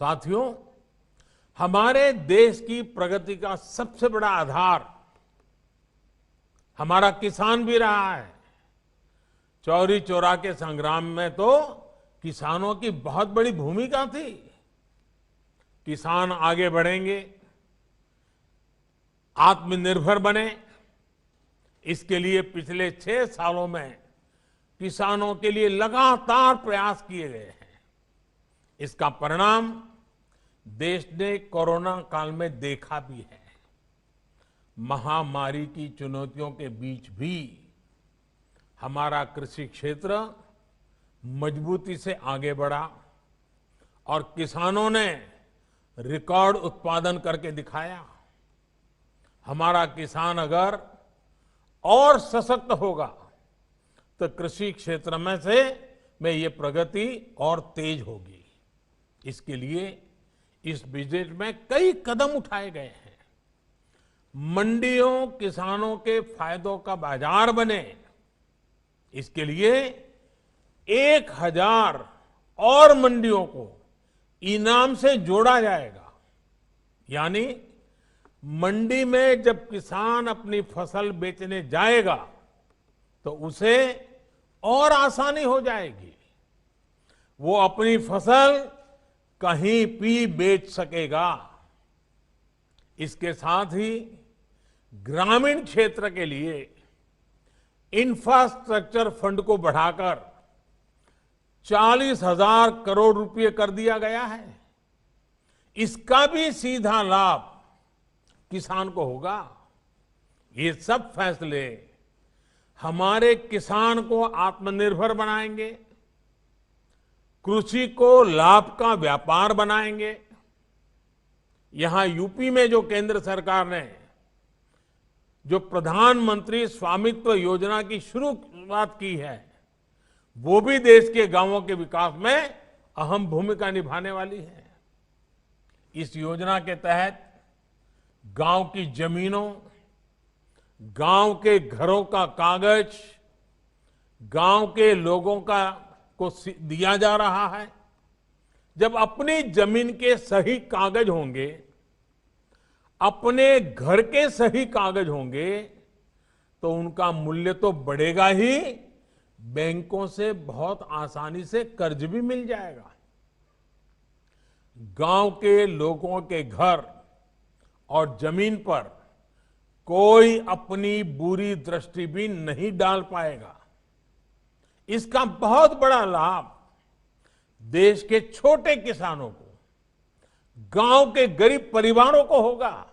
साथियों, हमारे देश की प्रगति का सबसे बड़ा आधार हमारा किसान भी रहा है। चौरी चौरा के संग्राम में तो किसानों की बहुत बड़ी भूमिका थी। किसान आगे बढ़ेंगे, आत्मनिर्भर बने, इसके लिए पिछले 6 सालों में किसानों के लिए लगातार प्रयास किए गए हैं। इसका परिणाम देश ने कोरोना काल में देखा भी है। महामारी की चुनौतियों के बीच भी हमारा कृषि क्षेत्र मजबूती से आगे बढ़ा और किसानों ने रिकॉर्ड उत्पादन करके दिखाया। हमारा किसान अगर और सशक्त होगा तो कृषि क्षेत्र में ये प्रगति और तेज होगी। इसके लिए इस बजट में कई कदम उठाए गए हैं। मंडियों किसानों के फायदों का बाजार बने, इसके लिए 1000 और मंडियों को इनाम से जोड़ा जाएगा। यानी मंडी में जब किसान अपनी फसल बेचने जाएगा तो उसे और आसानी हो जाएगी। वो अपनी फसल कहीं भी बेच सकेगा। इसके साथ ही ग्रामीण क्षेत्र के लिए इंफ्रास्ट्रक्चर फंड को बढ़ाकर 40,000 करोड़ रुपए कर दिया गया है। इसका भी सीधा लाभ किसान को होगा। ये सब फैसले हमारे किसान को आत्मनिर्भर बनाएंगे, कृषि को लाभ का व्यापार बनाएंगे। यहां यूपी में जो केंद्र सरकार ने जो प्रधानमंत्री स्वामित्व योजना की शुरुआत की है, वो भी देश के गांवों के विकास में अहम भूमिका निभाने वाली है। इस योजना के तहत गांव की जमीनों, गांव के घरों का कागज गांव के लोगों को दिया जा रहा है। जब अपनी जमीन के सही कागज होंगे, अपने घर के सही कागज होंगे, तो उनका मूल्य तो बढ़ेगा ही, बैंकों से बहुत आसानी से कर्ज भी मिल जाएगा। गांव के लोगों के घर और जमीन पर कोई अपनी बुरी दृष्टि भी नहीं डाल पाएगा। इसका बहुत बड़ा लाभ देश के छोटे किसानों को, गांव के गरीब परिवारों को होगा।